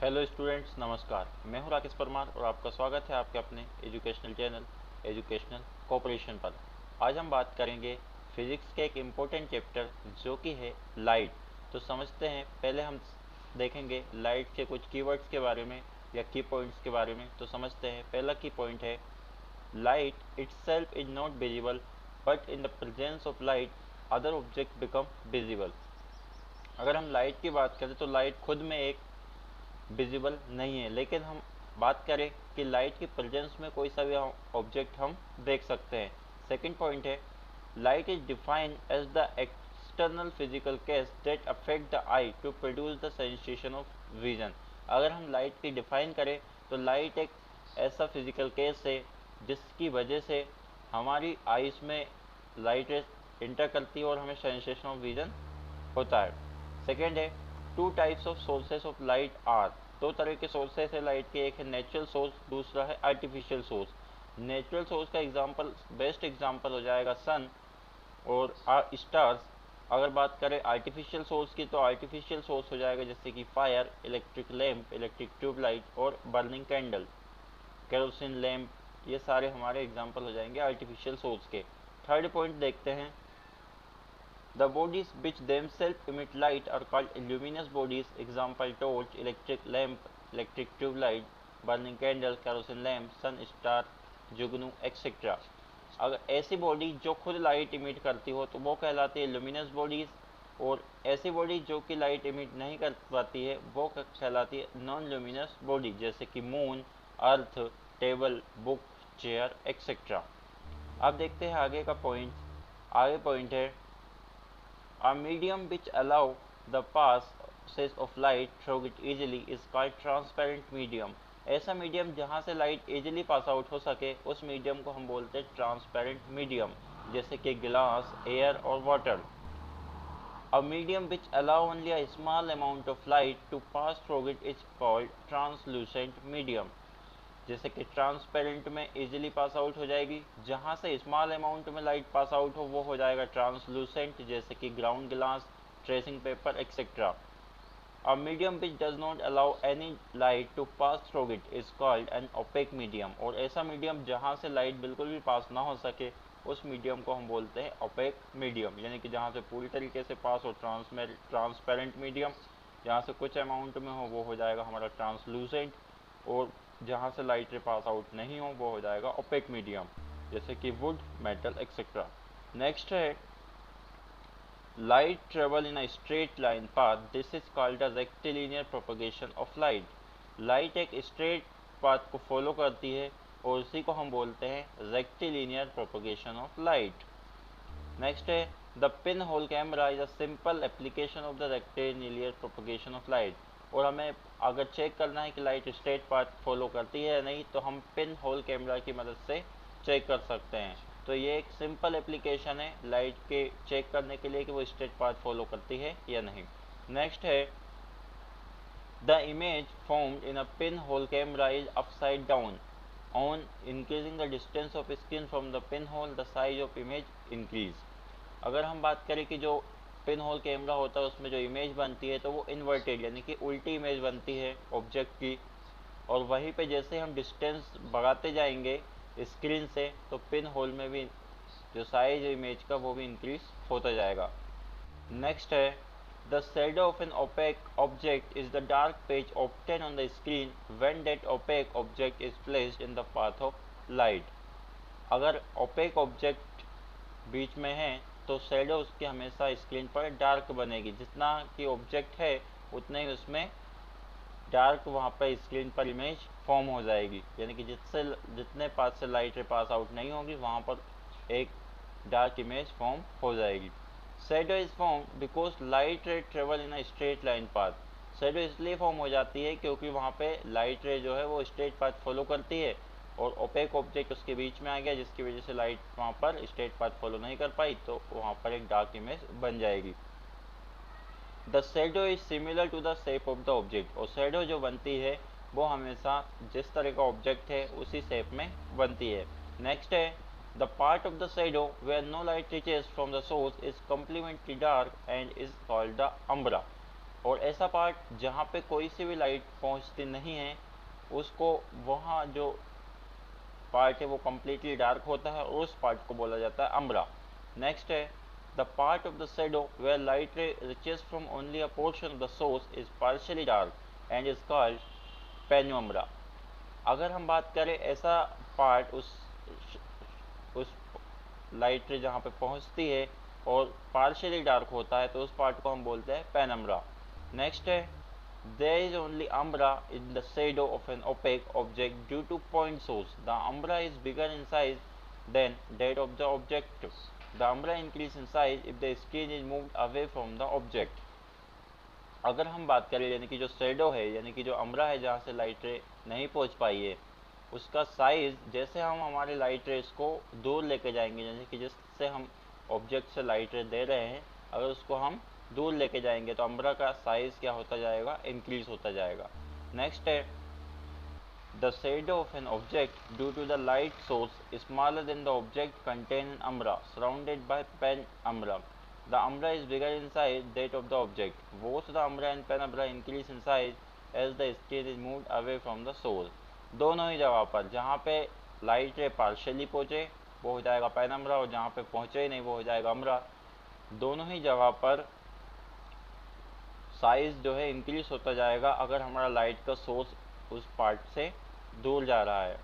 Hello students, नमस्कार। मैं हूं राकेश परमार और आपका स्वागत है आपके अपने एजुकेशनल चैनल एजुकेशनल कोऑपरेशन पर। आज हम बात करेंगे फिजिक्स के एक इम्पोर्टेंट चैप्टर जो कि है लाइट। तो समझते हैं, पहले हम देखेंगे लाइट के कुछ कीवर्ड्स के बारे में या की पॉइंट्स के बारे में। तो समझते हैं, पहला की पॉइंट है light itself is not visible but in the presence of light other object become visible. अगर हम लाइट की बात करें तो लाइट खुद में एक विजिबल नहीं है, लेकिन हम बात करें कि लाइट की प्रेजेंस में कोई सा भी ऑब्जेक्ट हम देख सकते हैं। सेकंड पॉइंट है light is defined as the external physical cause that affect the eye to produce the sensation of vision. अगर हम लाइट की डिफाइन करें तो लाइट एक ऐसा फिजिकल केस है जिसकी वजह से हमारी आइज में लाइट इंटर करती है और हमें सेंसेशन ऑफ विजन होता है। सेकेंड है two types of sources of light are. दो तरह के सोर्सेस है लाइट के, एक है नेचुरल सोर्स, दूसरा है आर्टिफिशियल सोर्स। नेचुरल सोर्स का एग्जांपल, बेस्ट एग्जांपल हो जाएगा सन और स्टार्स। अगर बात करें आर्टिफिशियल सोर्स की तो आर्टिफिशियल सोर्स हो जाएगा जैसे कि fire, electric lamp, electric tubelight और बर्निंग कैंडल, केरोसिन लैंप। ये सारे हमारे एग्जाम्पल हो जाएंगे आर्टिफिशियल सोर्स के। थर्ड पॉइंट देखते हैं, the bodies which themselves emit light are called luminous bodies. Example torch, electric lamp, electric tube light, burning candle, kerosene lamp, sun star, Jugnu etcetera. अगर ऐसी बॉडी जो खुद light emit करती हो तो वो कहलाती है लुमिनस बॉडीज, और ऐसी बॉडी जो कि लाइट इमिट नहीं कर पाती है वो कहलाती है नॉन लुमिनस बॉडी, जैसे कि मून, अर्थ, टेबल, बुक, चेयर एक्सेट्रा। अब देखते हैं आगे का पॉइंट। आगे पॉइंट है a medium which allow the passage of light through it easily is called transparent medium. ऐसा मीडियम जहाँ से लाइट इजीली पास आउट हो सके उस मीडियम को हम बोलते हैं ट्रांसपेरेंट मीडियम, जैसे कि ग्लास, एयर और water. A medium which allow only a small amount of light to pass through it is called translucent medium। जैसे कि ट्रांसपेरेंट में इजीली पास आउट हो जाएगी, जहाँ से स्मॉल अमाउंट में लाइट पास आउट हो वो हो जाएगा ट्रांसलूसेंट, जैसे कि ground glass, tracing paper etcetera. A medium which does not allow any light to pass through it is called an opaque medium. और ऐसा मीडियम जहाँ से लाइट बिल्कुल भी पास ना हो सके उस मीडियम को हम बोलते हैं ओपेक मीडियम, यानी कि जहाँ से पूरी तरीके से पास हो ट्रांसपेरेंट मीडियम, जहाँ से कुछ अमाउंट में हो वो हो जाएगा हमारा ट्रांसलूसेंट, और जहाँ से लाइट पास आउट नहीं हो वो हो जाएगा ओपेक मीडियम, जैसे कि वुड, मेटल एक्सेट्रा। नेक्स्ट है light travel in a straight line path, this is called the rectilinear propagation of light. Light एक स्ट्रेट पाथ को फॉलो करती है और उसी को हम बोलते हैं rectilinear propagation of light. Next है the pin hole camera is a simple application of the rectilinear propagation of light. और हमें अगर चेक करना है कि लाइट स्ट्रेट पाथ फॉलो करती है या नहीं तो हम पिन होल कैमरा की मदद से चेक कर सकते हैं। तो ये एक सिंपल एप्लीकेशन है लाइट के चेक करने के लिए कि वो स्ट्रेट पाथ फॉलो करती है या नहीं। नेक्स्ट है the image formed in a pin hole camera is upside down. On increasing the distance of screen from the pin hole the size of image increase. अगर हम बात करें कि जो पिन होल कैमरा होता है उसमें जो इमेज बनती है तो वो इन्वर्टेड यानी कि उल्टी इमेज बनती है ऑब्जेक्ट की, और वहीं पे जैसे हम डिस्टेंस बढ़ाते जाएंगे स्क्रीन से तो पिन होल में भी जो साइज इमेज का वो भी इंक्रीज होता जाएगा। नेक्स्ट है the shadow of an opaque object is the dark page obtain on the screen when that opaque object is placed in the path of light. अगर ओपेक ऑब्जेक्ट बीच में है तो शेडो उसकी हमेशा स्क्रीन पर डार्क बनेगी, जितना कि ऑब्जेक्ट है उतने ही उसमें डार्क वहाँ पर स्क्रीन पर इमेज फॉर्म हो जाएगी, यानी कि जितने पास से लाइट पास आउट नहीं होगी वहाँ पर एक डार्क इमेज फॉर्म हो जाएगी। Shadow is form because light रे travel in a straight line path. Shadow इसलिए फॉर्म हो जाती है क्योंकि वहाँ पे लाइट रे जो है वो स्ट्रेट पाथ फॉलो करती है और ओपेक ऑब्जेक्ट उसके बीच में आ गया जिसकी वजह से लाइट वहाँ पर स्ट्रेट पाथ फॉलो नहीं कर पाई तो वहाँ पर एक डार्क इमेज बन जाएगी। The shadow is similar to the shape of the object. और शेडो जो बनती है वो हमेशा जिस तरह का ऑब्जेक्ट है उसी शेप में बनती है। नेक्स्ट है the part of the shadow where no light reaches from the source is complementary dark and is called the umbra. और ऐसा पार्ट जहाँ पे कोई सी भी लाइट पहुँचती नहीं है उसको, वहाँ जो पार्ट है वो कम्प्लीटली डार्क होता है और उस पार्ट को बोला जाता है अम्ब्रा। नेक्स्ट है the part of the shadow where light ray reaches from only a portion of the source is partially dark and is called penumbra. अगर हम बात करें ऐसा पार्ट उस लाइट रे जहाँ पे पहुँचती है और पार्शियली डार्क होता है तो उस पार्ट को हम बोलते हैं पेनम्ब्रा। नेक्स्ट है there is only umbra in the shadow of an opaque object due to point source. The umbra is bigger in size than that of the object. The umbra increases in size if the screen is moved away from the object. अगर हम बात करें यानी कि जो shadow है यानी कि जो अम्ब्रा है जहाँ से लाइट रे नहीं पहुँच पाई है उसका साइज़ जैसे हम हमारे लाइट रेस को दूर लेके जाएंगे, जैसे कि जिससे हम ऑब्जेक्ट से लाइट रे दे रहे हैं अगर उसको हम दूर लेके जाएंगे तो अम्ब्रा का साइज़ क्या होता जाएगा, इंक्रीज होता जाएगा। नेक्स्ट है the shadow of an object due to the light source smaller than the object contain an umbra surrounded by penumbra. The umbra is bigger in size that of the object. Both the umbra and penumbra increase in size as the screen is moved away from the source. दोनों ही जगह पर जहाँ पे light रे partially पहुँचे वो हो जाएगा पेन अम्ब्रा और जहाँ पे पहुँचे ही नहीं वो हो जाएगा अम्ब्रा। दोनों ही जगह पर साइज़ जो है इंक्रीज होता जाएगा अगर हमारा लाइट का सोर्स उस पार्ट से दूर जा रहा है।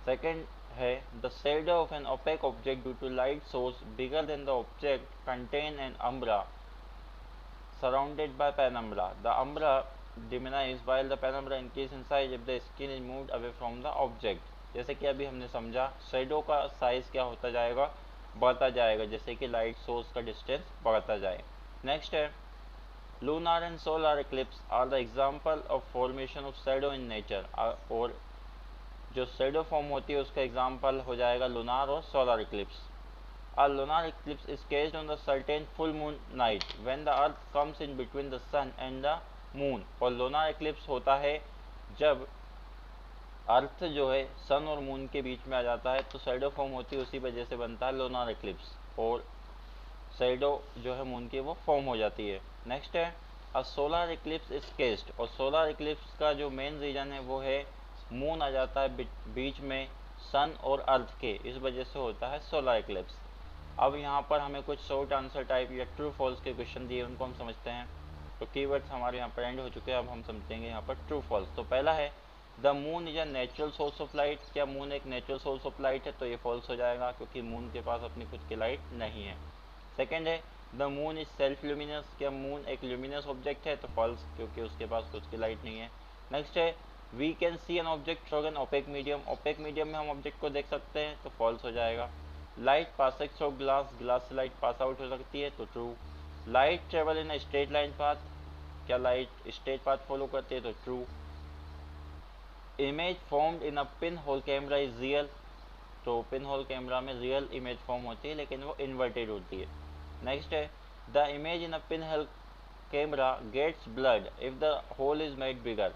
सेकंड है the shadow of an opaque object due to light source bigger than the object contain an umbra surrounded by penumbra. The umbra diminish while the penumbra increase in size if the skin is moved away from the object। जैसे कि अभी हमने समझा shadow का size क्या होता जाएगा, बढ़ता जाएगा जैसे कि लाइट सोर्स का डिस्टेंस बढ़ता जाए। नेक्स्ट है lunar and solar eclipse are the example of formation of shadow in nature. और जो शेडो फॉर्म होती है उसका एग्जाम्पल हो जाएगा लूनार और solar Eclipse. A lunar eclipse is caged on the certain full moon night when the earth comes in between the sun and the moon। और lunar eclipse होता है जब अर्थ जो है सन और मून के बीच में आ जाता है तो शैडो फॉर्म होती है, उसी वजह से बनता है lunar eclipse और शैडो जो है मून की वो फॉर्म हो जाती है। नेक्स्ट है अ सोलर इक्लिप्स इज केस्ड। और सोलर इक्लिप्स का जो मेन रीजन है वो है मून आ जाता है बीच में सन और अर्थ के, इस वजह से होता है सोलर इक्लिप्स। अब यहाँ पर हमें कुछ शॉर्ट आंसर टाइप या ट्रू फॉल्स के क्वेश्चन दिए उनको हम समझते हैं। तो कीवर्ड्स हमारे यहाँ पर एंड हो चुके हैं, अब हम समझेंगे यहाँ पर ट्रू फॉल्स। तो पहला है the moon is a natural source of light. क्या मून एक नेचुरल सोर्स ऑफ लाइट है? तो ये फॉल्स हो जाएगा क्योंकि मून के पास अपनी खुद की लाइट नहीं है। सेकेंड है the moon is self luminous. क्या मून एक ल्यूमिनस ऑब्जेक्ट है? तो फॉल्स क्योंकि उसके पास खुद की लाइट नहीं है। नेक्स्ट है we can see an object through an opaque medium. Opaque medium में हम ऑब्जेक्ट को देख सकते हैं, तो फॉल्स हो जाएगा। Light pass through glass, glass से लाइट पास आउट हो सकती है, तो true. Light travel in straight line path. क्या लाइट स्ट्रेट पाथ फॉलो करती है? तो true. Image formed in a pin hole camera is real. तो पिन होल कैमरा में रियल इमेज फॉर्म होती है लेकिन वो इन्वर्टेड होती है। नेक्स्ट है the image in a pin hole camera gets blurred if the whole is made bigger.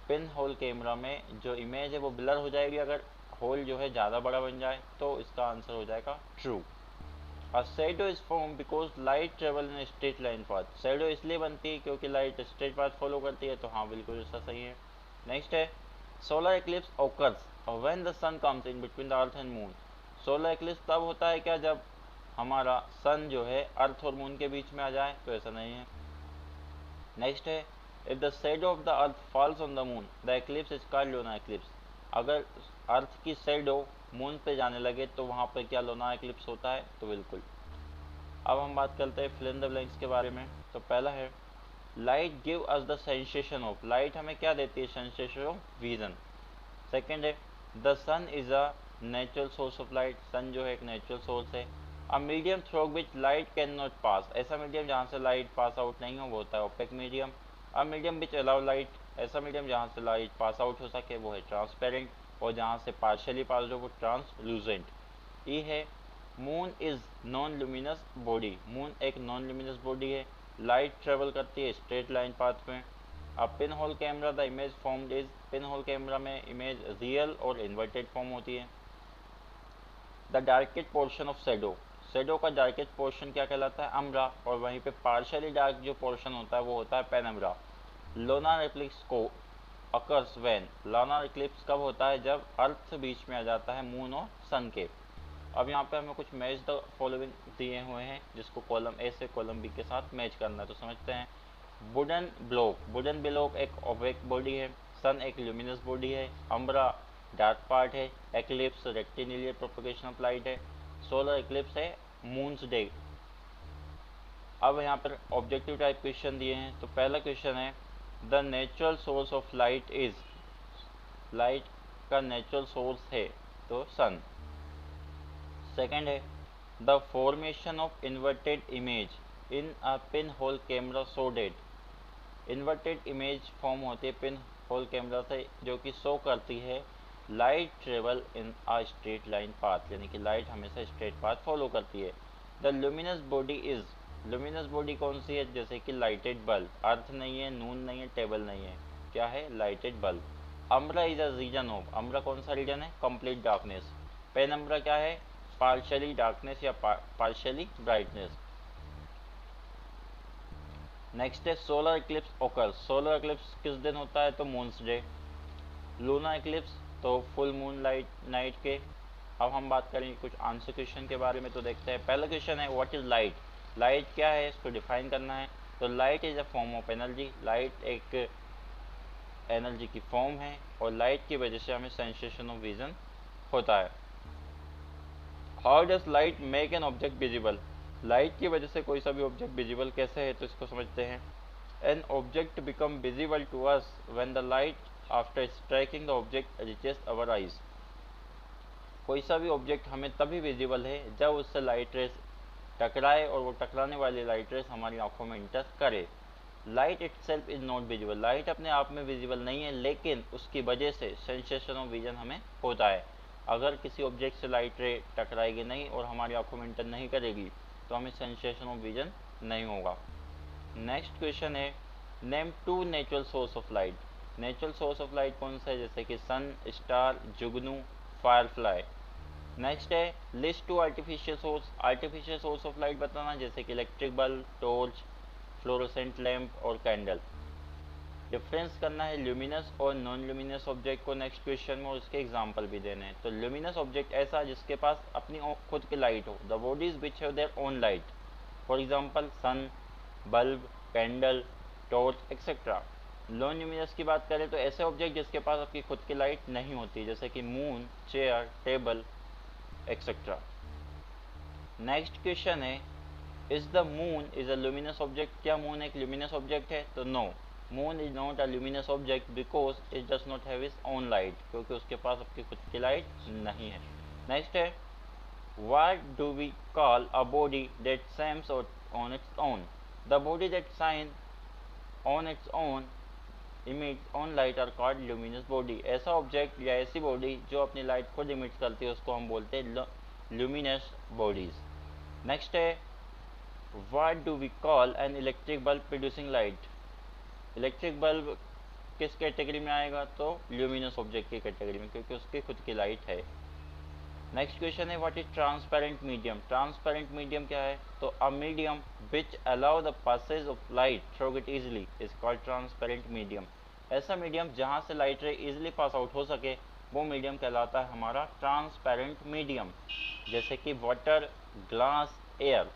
Pin hole camera में जो इमेज है वो ब्लर हो जाएगी अगर होल जो है ज़्यादा बड़ा बन जाए, तो इसका आंसर हो जाएगा true. A shadow is form because light travel in straight line path. Shadow इसलिए बनती है क्योंकि लाइट स्ट्रेट पाथ फॉलो करती है, तो हाँ बिल्कुल इसका सही है। नेक्स्ट है solar eclipse occurs when the sun comes in between the earth and moon. Solar eclipse तब होता है क्या जब हमारा सन जो है अर्थ और मून के बीच में आ जाए, तो ऐसा नहीं है। नेक्स्ट है if the shadow of the earth false on the moon the eclipse is called lunar eclipse. अगर अर्थ की शेडो मून पे जाने लगे तो वहाँ पर क्या लूनार एक्लिप्स होता है? तो बिल्कुल। अब हम बात करते हैं फिल इन द ब्लैंक्स के बारे में। तो पहला है light give us the sensation of. Light हमें क्या देती है? Sensation of vision. सेकेंड है the sun is a natural source of light. Sun जो है एक नेचुरल सोर्स है। A medium through which light can not pass. ऐसा मीडियम जहाँ से लाइट पास आउट नहीं हो वो होता है opaque medium. A medium which allow light. ऐसा मीडियम जहाँ से लाइट पास आउट हो सके वो है ट्रांसपेरेंट, और जहाँ से पार्शियली पास हो वो ट्रांसलूसेंट। ई है moon is non luminous body. Moon एक नॉन लुमिनस बॉडी है, लाइट ट्रेवल करती है स्ट्रेट लाइन पाथ में। अब pin hole camera the image formed is. Pin hole camera में इमेज रियल और इन्वर्टेड फॉर्म होती है। The darkest portion of shadow. Shadow का डार्केस्ट पोर्शन क्या कहलाता है? अम्ब्रा, और वहीं पे पार्शियली डार्क जो पोर्शन होता है वो होता है पेनम्ब्रा। लोनार एक्लिप्स को अकर्स व्हेन, लोनार एक्लिप्स कब होता है? जब अर्थ बीच में आ जाता है मून और सन के। अब यहाँ पे हमें कुछ मैच द फॉलोइंग दिए हुए हैं जिसको कॉलम ए से कॉलम बी के साथ मैच करना है, तो समझते हैं। वुडन ब्लॉक, वुडन ब्लॉक एक ओपेक बॉडी है, सन एक ल्यूमिनस बॉडी है, अम्ब्रा डार्क पार्ट है, eclipse rectilinear propagation of light है, सोलर एक्लिप्स है मून्स डे। अब यहाँ पर ऑब्जेक्टिव टाइप क्वेश्चन दिए हैं, तो पहला क्वेश्चन है the natural source of light is, light का नेचुरल सोर्स है तो सन। सेकंड है the formation of inverted image in a pin hole camera so that, inverted image form होती है पिन होल कैमरा से जो कि शो करती है light travel in a straight line path, यानी कि लाइट हमेशा स्ट्रेट पाथ फॉलो करती है। The luminous body is, luminous body कौन सी है? जैसे कि लाइटेड बल्ब, अर्थ नहीं है, नून नहीं है, टेबल नहीं है, क्या है? Lighted bulb. Umbra is a region of, umbra कौन सा रीजन है? Complete darkness. पेनम्ब्रा क्या है? पार्शियली डार्कनेस या पार्शियली ब्राइटनेस। नेक्स्ट है solar eclipse occur, solar eclipse किस दिन होता है? तो मून्स डे। लूना इक्लिप्स तो फुल मून लाइट नाइट के। अब हम बात करेंगे कुछ आंसर क्वेश्चन के बारे में, तो देखते हैं। पहला क्वेश्चन है व्हाट इज लाइट, लाइट क्या है इसको डिफाइन करना है। तो light is a form of energy, light एक एनर्जी की फॉर्म है और लाइट की वजह से हमें सेंसेशन ऑफ विजन होता है। How does light make an object visible, light की वजह से कोई सा भी ऑब्जेक्ट विजिबल कैसे है, तो इसको समझते हैं। An object become visible to us when the light after striking the object reaches our eyes, कोई सा भी ऑब्जेक्ट हमें तभी विजिबल है जब उससे लाइट रेस टकराए और वो टकराने वाली लाइट रेस हमारी आंखों में इंटर करे। Light itself is not visible, light अपने आप में विजिबल नहीं है लेकिन उसकी वजह से सेंसेशन ऑफ विजन हमें होता है। अगर किसी ऑब्जेक्ट से लाइट रे टकराएगी नहीं और हमारी आंखों में इंटर नहीं करेगी तो हमें सेंसेशन ऑफ विजन नहीं होगा। नेक्स्ट क्वेश्चन है name two natural source of light, natural source of light कौन सा है? जैसे कि सन, स्टार, जुगनू, फायरफ्लाई। नेक्स्ट है list two artificial source, artificial source of light बताना, जैसे कि electric bulb, torch, fluorescent lamp और कैंडल। डिफरेंस करना है ल्यूमिनस और नॉन ल्यूमिनस ऑब्जेक्ट को नेक्स्ट क्वेश्चन में, और इसके एग्जांपल भी देने हैं। तो ल्यूमिनस ऑब्जेक्ट ऐसा जिसके पास अपनी खुद की लाइट हो, the bodies which have their own light, for example sun, bulb, candle, torch etcetera. Non luminous की बात करें तो ऐसे ऑब्जेक्ट जिसके पास अपनी खुद की लाइट नहीं होती, जैसे कि moon, chair, table etcetera. Next question है is the moon is a luminous object, क्या मून एक ल्यूमिनस ऑब्जेक्ट है? तो no, moon is not a luminous object because it does not have its own light, क्योंकि उसके पास अपनी खुद की लाइट नहीं है। नेक्स्ट है what do we call a body that shines on its own, the body that shine on its own emits on light are called luminous body, ऐसा object या ऐसी बॉडी जो अपनी लाइट खुद इमिट करती है उसको हम बोलते हैं ल्यूमिनस बॉडीज। नेक्स्ट है what do we call an electric bulb producing light, electric bulb किस कैटेगरी में आएगा? तो ल्यूमिनस ऑब्जेक्ट की कैटेगरी में, क्योंकि उसकी खुद की लाइट है। नेक्स्ट क्वेश्चन है what is transparent medium, transparent medium क्या है? तो a medium which allow the passage of light through it easily is called transparent medium, ऐसा मीडियम जहाँ से लाइट रे इजिली पास आउट हो सके वो मीडियम कहलाता है हमारा ट्रांसपेरेंट मीडियम, जैसे कि water, glass, air.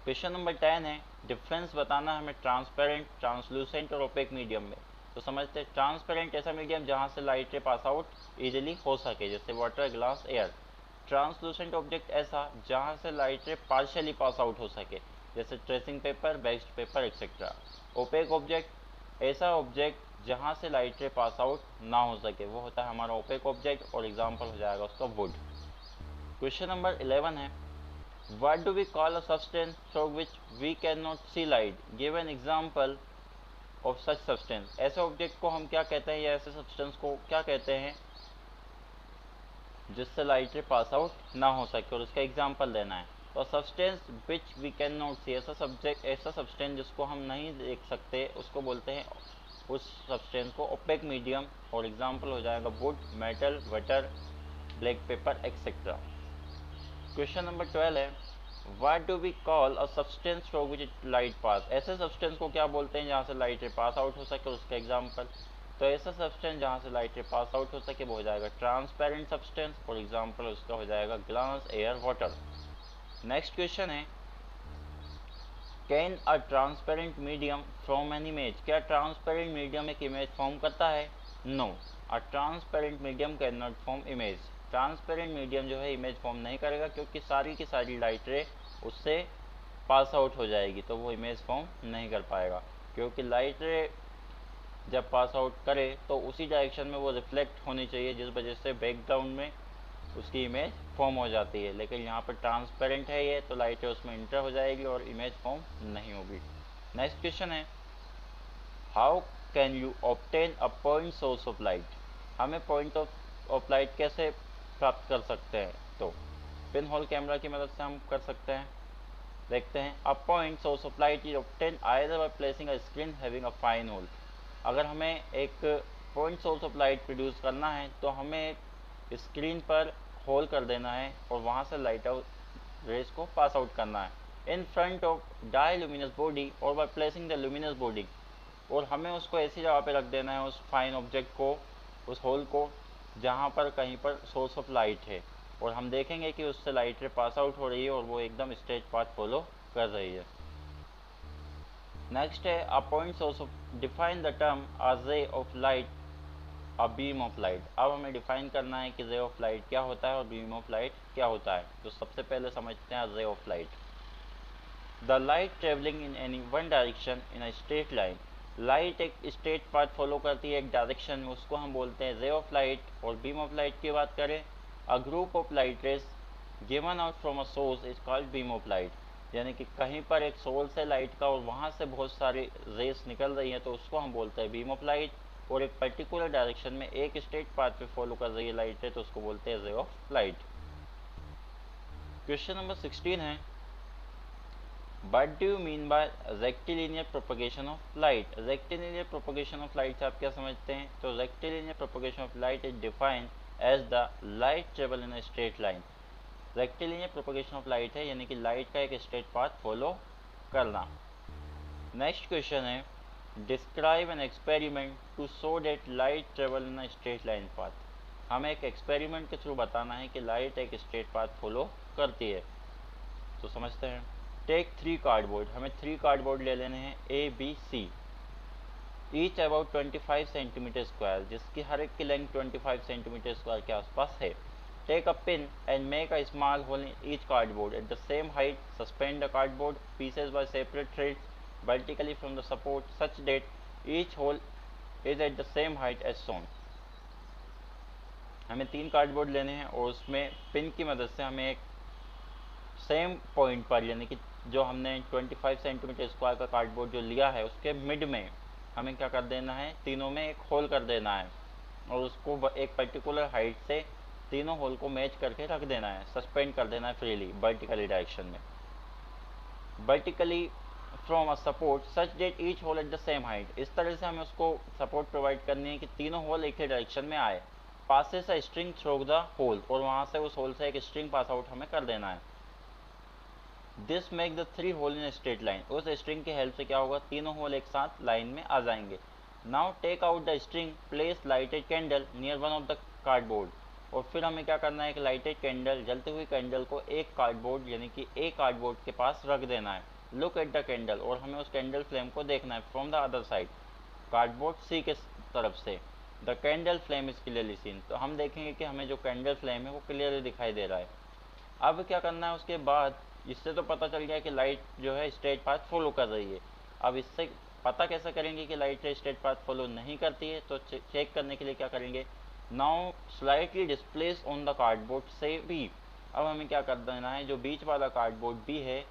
Question number 10 है डिफरेंस बताना हमें ट्रांसपेरेंट, ट्रांसलूसेंट और ओपेक मीडियम में। तो समझते हैं ट्रांसपेरेंट ऐसा मीडियम जहाँ से लाइट रे पास आउट इजीली हो सके, जैसे water, glass, air. Translucent object ऐसा जहाँ से लाइट रे पार्शियली पास आउट हो सके, जैसे tracing paper, best paper etcetera. Opaque object ऐसा ऑब्जेक्ट जहाँ से लाइट रे पास आउट ना हो सके, वो होता है हमारा ओपेक ऑब्जेक्ट, और एग्जाम्पल हो जाएगा उसका वुड। क्वेश्चन नंबर 11 है what do we call a substance through which we cannot see light, give an example of such substance, ऐसे ऑब्जेक्ट को हम क्या कहते हैं या ऐसे सब्सटेंस को क्या कहते हैं जिससे लाइट रे पास आउट ना हो सके, और उसका एग्जाम्पल देना है। तो substance which we can not see, ऐसा सब्जेक्ट, ऐसा सब्सटेंस जिसको हम नहीं देख सकते उसको बोलते हैं उस सब्सटेंस को ओपेक मीडियम, और एग्जाम्पल हो जाएगा wood, metal, water, black paper etcetera. Question number 12 है, what do we call a substance through which light pass. ऐसे सब्सटेंस को क्या बोलते हैं जहाँ से लाइट रे पास आउट हो सके, उसका एग्जाम्पल। तो ऐसा सब्सटेंस जहाँ से लाइट रे पास आउट हो सके वो हो जाएगा ट्रांसपेरेंट सब्सटेंस, फॉर एग्जाम्पल उसका हो जाएगा glass, air, water. Next question है, can a transparent medium from an image. क्या ट्रांसपेरेंट मीडियम एक इमेज फॉर्म करता है? No, a transparent medium can not form image. Transparent medium जो है इमेज फॉर्म नहीं करेगा, क्योंकि सारी की सारी लाइट रे उससे पास आउट हो जाएगी, तो वो इमेज फॉर्म नहीं कर पाएगा। क्योंकि लाइट रे जब पास आउट करे तो उसी डायरेक्शन में वो रिफ्लेक्ट होनी चाहिए, जिस वजह से बैकग्राउंड में उसकी इमेज फॉर्म हो जाती है। लेकिन यहाँ पर ट्रांसपेरेंट है ये, तो लाइट उसमें इंटर हो जाएगी और इमेज फॉर्म नहीं होगी। नेक्स्ट क्वेश्चन है, how can you obtain a point source of light. हमें पॉइंट ऑफ लाइट कैसे प्राप्त कर सकते हैं? तो पिन होल कैमरा की मदद से हम कर सकते हैं। देखते हैं, a point source of light is obtain either by placing a screen having a fine hole. अगर हमें एक point source of light produce करना है तो हमें स्क्रीन पर होल कर देना है और वहाँ से लाइट आउट रेस को पास आउट करना है in front of the luminous body और by placing the luminous body. और हमें उसको ऐसी जगह पे रख देना है, उस फाइन ऑब्जेक्ट को, उस होल को, जहाँ पर कहीं पर सोर्स ऑफ लाइट है, और हम देखेंगे कि उससे लाइट रे पास आउट हो रही है और वो एकदम स्ट्रेट पाथ फॉलो कर रही है। नेक्स्ट है, अ point source of define the term a ray of light, a beam of light. अब हमें डिफाइन करना है कि रे ऑफ लाइट क्या होता है और बीम ऑफ लाइट क्या होता है। तो सबसे पहले समझते हैं ray of light. The light travelling in any one direction in a straight line. Light एक स्ट्रेट पाथ फॉलो करती है एक डायरेक्शन में, उसको हम बोलते हैं रे ऑफ लाइट। और बीम ऑफ लाइट की बात करें, a group of light rays given out from a source is called beam of light. यानी कि कहीं पर एक सोर्स है लाइट का और वहाँ से बहुत सारी रेस निकल रही हैं, तो उसको हम बोलते हैं बीम ऑफ लाइट। और एक पर्टिकुलर डायरेक्शन में एक स्ट्रेट पाथ पे फॉलो कर रही है लाइट है, तो उसको बोलते हैं ray of light. Question number 16 है, What do you mean by rectilinear propagation of light? Rectilinear propagation of light से आप क्या समझते हैं? तो rectilinear propagation of light is defined as the light travel in a straight line. Rectilinear propagation of light है यानी कि light का एक स्ट्रेट पाथ फॉलो करना। नेक्स्ट क्वेश्चन है, describe an experiment to show that light travel in a straight line path. हमें एक experiment के थ्रू बताना है कि लाइट एक स्ट्रेट पाथ फॉलो करती है। तो समझते हैं, टेक 3 कार्डबोर्ड। हमें 3 कार्डबोर्ड ले लेने हैं A B C, each about 25 centimetre square, जिसकी हर एक की लेंथ 25 सेंटीमीटर स्क्वायर के आसपास है। Take a pin and make a small hole in each cardboard at the same height. Suspend the cardboard pieces by separate threads vertically from the support such that each hole is at the same height as shown. हमें 3 cardboard लेने हैं और उसमें pin की मदद से हमें एक सेम पॉइंट पर, यानी कि जो हमने 25 सेंटीमीटर स्क्वायर का कार्डबोर्ड जो लिया है उसके मिड में हमें क्या कर देना है, तीनों में एक होल कर देना है और उसको एक पर्टिकुलर हाइट से तीनों होल को मैच करके रख देना है, सस्पेंड कर देना है फ्रीली वर्टिकली डायरेक्शन में, vertically from a support such that each hole at the same height. इस तरह से हमें उसको सपोर्ट प्रोवाइड करनी है कि तीनों होल एक ही डायरेक्शन में आए। Passes a string through the hole, और वहाँ से उस होल से एक स्ट्रिंग पास आउट हमें कर देना है। This make the 3 hole in straight line. उस स्ट्रिंग की हेल्प से क्या होगा, तीनों होल एक साथ लाइन में आ जाएंगे। Now take out the string, place lighted candle near one of the cardboard. और फिर हमें क्या करना है, एक लाइटेड कैंडल, जलती हुई कैंडल को एक कार्डबोर्ड यानी कि एक कार्डबोर्ड के पास रख देना है। लुक एट द कैंडल, और हमें उस कैंडल फ्लेम को देखना है from the other side, cardboard C के तरफ से। The candle flame is clearly seen, तो हम देखेंगे कि हमें जो कैंडल फ्लेम है वो क्लियरली दिखाई दे रहा है। अब क्या करना है उसके बाद, इससे तो पता चल गया कि लाइट जो है स्ट्रेट पाथ फॉलो कर रही है। अब इससे पता कैसे करेंगे कि लाइट स्ट्रेट पाथ फॉलो नहीं करती है, तो चेक करने के लिए क्या करेंगे, now slightly displace on the cardboard से बी। अब हमें क्या कर देना है, जो बीच वाला कार्डबोर्ड बी है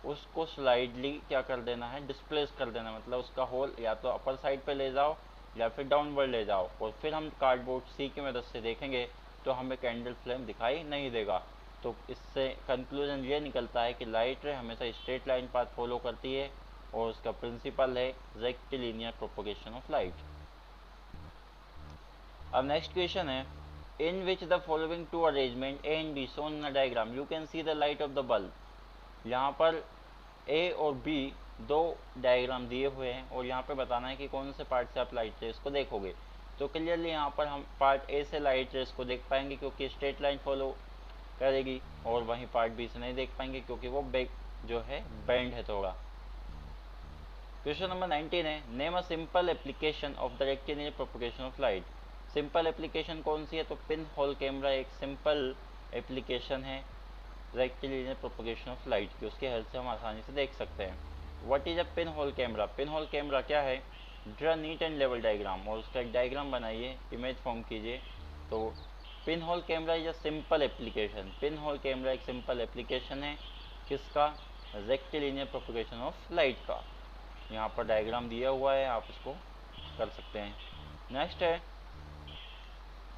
उसको स्लाइडली क्या कर देना है, डिस्प्लेस कर देना, मतलब उसका होल या तो अपर साइड पे ले जाओ या फिर डाउनवर्ड ले जाओ। और फिर हम कार्डबोर्ड सी की मदद से देखेंगे तो हमें कैंडल फ्लेम दिखाई नहीं देगा। तो इससे कंक्लूजन ये निकलता है कि लाइट रे हमेशा स्ट्रेट लाइन पाथ फॉलो करती है और उसका प्रिंसिपल है रेक्टिलिनियर प्रोपगेशन ऑफ लाइट। अब नेक्स्ट क्वेश्चन है, in which the following two arrangement A and B shown in a diagram you can see the light of the bulb। यहाँ पर A और B दो डायग्राम दिए हुए हैं और यहाँ पे बताना है कि कौन से पार्ट से आप लाइट रेस को देखोगे। तो क्लियरली यहाँ पर हम पार्ट ए से लाइट रेस को देख पाएंगे क्योंकि स्ट्रेट लाइन फॉलो करेगी, और वहीं पार्ट बी से नहीं देख पाएंगे क्योंकि वो बैक जो है बेंड है थोड़ा। क्वेश्चन नंबर 19 है, name a simple application of the rectilinear propagation of light. Simple application कौन सी है? तो पिन होल कैमरा एक सिंपल एप्लीकेशन है रेक्टिलिनियर प्रोपगेशन ऑफ लाइट की, उसके हेल्प से हम आसानी से देख सकते हैं। What is a pin hole camera? Pin hole camera क्या है? Draw neat and level diagram, और उसका एक डायग्राम बनाइए, इमेज फॉर्म कीजिए। तो pin hole camera is a simple application. Pin hole camera एक सिंपल एप्लीकेशन है किसका? रेक्टिलिनियर प्रोपगेशन ऑफ लाइट का। यहाँ पर डायग्राम दिया हुआ है, आप इसको कर सकते हैं। नेक्स्ट है,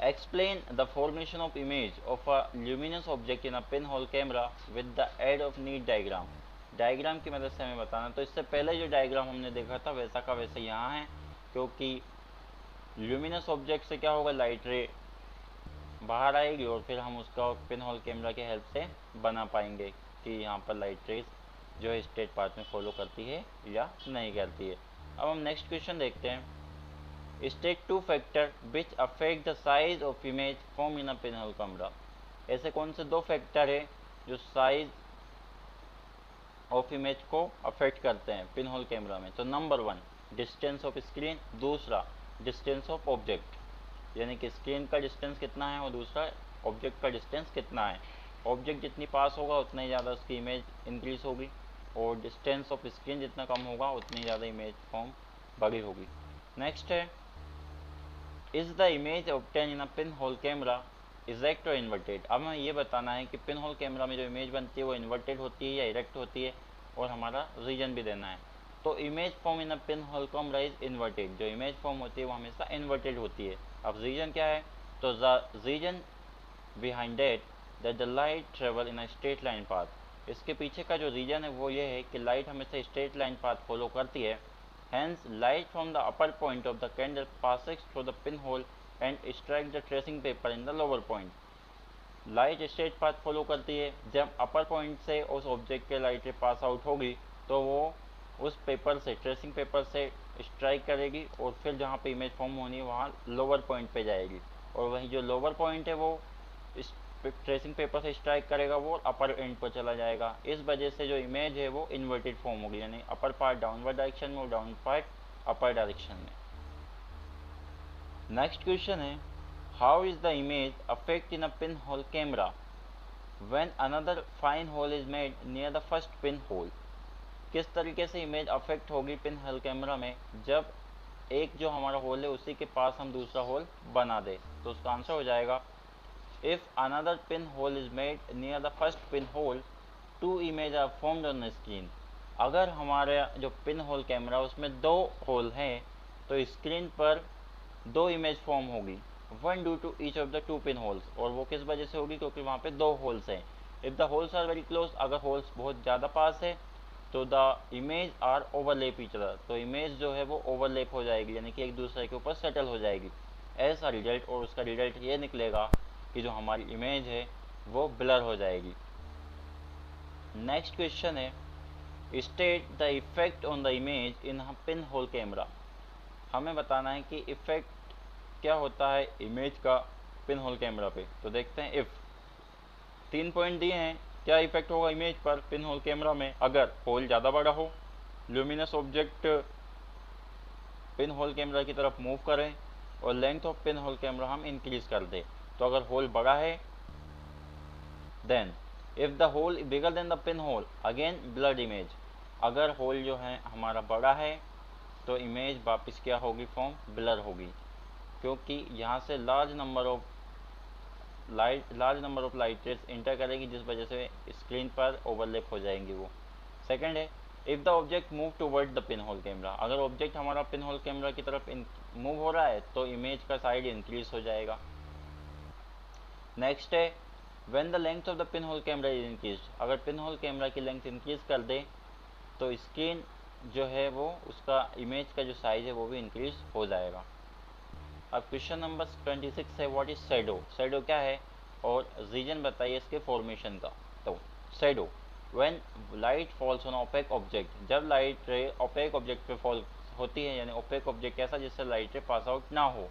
explain the formation of image of a luminous object in a pin hole camera with the aid of neat diagram. Diagram की मदद से हमें बताना। तो इससे पहले जो डायग्राम हमने देखा था वैसा का वैसे यहाँ है, क्योंकि ल्यूमिनस ऑब्जेक्ट से क्या होगा, लाइट रे बाहर आएगी और फिर हम उसका पिन होल कैमरा के हेल्प से बना पाएंगे कि यहाँ पर लाइट रेस जो है स्ट्रेट पाथ में फॉलो करती है या नहीं करती है। अब हम नेक्स्ट क्वेश्चन देखते हैं। State two factor which affect the size of image form in a pin hole camera. ऐसे कौन से दो फैक्टर है जो साइज ऑफ इमेज को अफेक्ट करते हैं पिन होल कैमरा में? तो नंबर 1 डिस्टेंस ऑफ स्क्रीन, दूसरा डिस्टेंस ऑफ ऑब्जेक्ट, यानी कि स्क्रीन का डिस्टेंस कितना है और दूसरा ऑब्जेक्ट का डिस्टेंस कितना है। ऑब्जेक्ट जितनी पास होगा उतना ही ज़्यादा उसकी इमेज इंक्रीज होगी, और डिस्टेंस ऑफ स्क्रीन जितना कम होगा उतनी ज़्यादा इमेज फॉर्म बड़ी होगी। नेक्स्ट है, is the image obtain in a pin hole camera erect और इन्वर्टेड। अब हमें ये बताना है कि पिन होल कैमरा में जो इमेज बनती है वो इन्वर्टेड होती है या इरेक्ट होती है, और हमारा रीजन भी देना है। तो image form in a pin hole camera is inverted. जो इमेज फॉर्म होती है वो हमेशा इन्वर्टेड होती है। अब रीजन क्या है? तो the reason behind that the light travel in a straight line path. इसके पीछे का जो रीजन है वो ये है कि लाइट हमेशा स्ट्रेट लाइन पाथ फॉलो करती है। Hence, light from the upper point of the candle passes through the pinhole and strikes the tracing paper in the lower point. Light straight path follow करती है। जब अपर point से उस object के light pass out होगी तो वो उस पेपर से, ट्रेसिंग पेपर से स्ट्राइक करेगी, और फिर जहाँ पे इमेज फॉर्म होनी है वहाँ लोअर पॉइंट पे जाएगी, और वहीं जो लोअर पॉइंट है वो इस ट्रेसिंग पेपर से स्ट्राइक करेगा वो अपर एंड पर चला जाएगा। इस वजह से जो इमेज है वो इन्वर्टेड फॉर्म होगी, यानी अपर पार्ट डाउनवर्ड डायरेक्शन में और डाउन पार्ट अपर डायरेक्शन में। नेक्स्ट क्वेश्चन है, how is the image affect in a pin hole camera when another fine hole is made near the first pinhole. किस तरीके से image affect होगी pin hole camera में जब एक जो हमारा होल है उसी के पास हम दूसरा होल बना दे? तो उसका आंसर हो जाएगा, if another pinhole is made near the first pinhole, two images are formed on the screen। अगर हमारे जो पिन होल कैमरा उसमें दो होल हैं तो स्क्रीन पर दो इमेज फॉर्म होगी, one due to each of the two pinholes. और वो किस वजह से होगी? क्योंकि वहाँ पे दो होल्स हैं। If the holes are very close, अगर होल्स बहुत ज़्यादा पास है तो the image are overlap each other, तो इमेज जो है वो ओवरलेप हो जाएगी, यानी कि एक दूसरे के ऊपर सेटल हो जाएगी। ऐसा रिजल्ट, और उसका रिजल्ट ये निकलेगा कि जो हमारी इमेज है वो ब्लर हो जाएगी। नेक्स्ट क्वेश्चन है, state the effect on the image in pin hole camera. हमें बताना है कि इफेक्ट क्या होता है इमेज का पिन होल कैमरा पे। तो देखते हैं, इफ 3 पॉइंट दिए हैं, क्या इफेक्ट होगा इमेज पर पिन होल कैमरा में अगर होल ज़्यादा बड़ा हो, luminous object pin hole camera की तरफ मूव करें, और length of pin hole camera हम इंक्रीज कर दें। तो अगर होल बड़ा है, then if the hole bigger than the pin hole, again blurred image. अगर होल जो है हमारा बड़ा है तो इमेज वापस क्या होगी? फॉर्म ब्लर होगी, क्योंकि यहाँ से large number of light rays inter करेगी, जिस वजह से स्क्रीन पर ओवरलैप हो जाएंगी वो। सेकंड है, if the object move toward the pin hole camera. अगर ऑब्जेक्ट हमारा पिन होल कैमरा की तरफ मूव हो रहा है तो इमेज का साइड इंक्रीज हो जाएगा। नेक्स्ट है, when the length of the pin hole camera is increase. अगर पिन होल कैमरा की लेंथ इंक्रीज कर दे तो स्क्रीन जो है वो उसका इमेज का जो साइज है वो भी इंक्रीज हो जाएगा। अब क्वेश्चन नंबर 26 है, व्हाट इज शैडो। शैडो क्या है और रीजन बताइए इसके फॉर्मेशन का। तो shadow, when light falls on opaque object, जब लाइट रे ओपेक ऑब्जेक्ट पे फॉल होती है, यानी ओपेक ऑब्जेक्ट ऐसा जिससे लाइट रे पास आउट ना हो।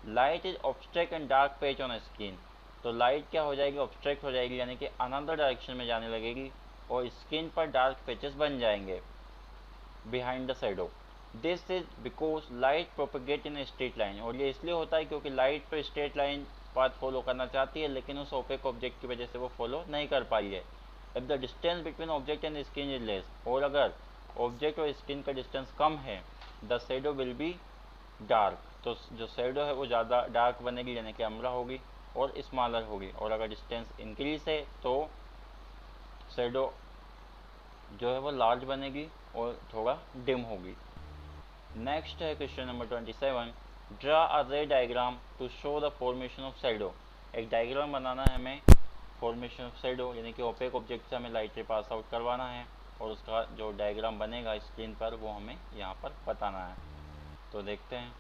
Light is obstruct and dark patch on skin, तो लाइट क्या हो जाएगी, ऑब्स्ट्रैक्ट हो जाएगी, यानी कि अनदर डायरेक्शन में जाने लगेगी और स्किन पर डार्क पैचेस बन जाएंगे behind the shadow. This is because light propagate in straight line, और ये इसलिए होता है क्योंकि लाइट तो स्ट्रेट लाइन पाथ फॉलो करना चाहती है, लेकिन उस ओपेक ऑब्जेक्ट की वजह से वो फॉलो नहीं कर पाई है। If the distance between object and skin is less, और अगर ऑब्जेक्ट और स्किन का डिस्टेंस कम है, the shadow will be dark, तो जो शैडो है वो ज़्यादा डार्क बनेगी, यानी कि अम्बरा होगी और स्मॉलर होगी। और अगर डिस्टेंस इंक्रीज है तो शैडो जो है वो लार्ज बनेगी और थोड़ा डिम होगी। नेक्स्ट है question number 27, draw a ray diagram to show the formation of shadow. एक डायग्राम बनाना है हमें फॉर्मेशन ऑफ शैडो, यानी कि ओपेक ऑब्जेक्ट से हमें लाइट रे पास आउट करवाना है और उसका जो डायग्राम बनेगा स्क्रीन पर वो हमें यहाँ पर बताना है। तो देखते हैं,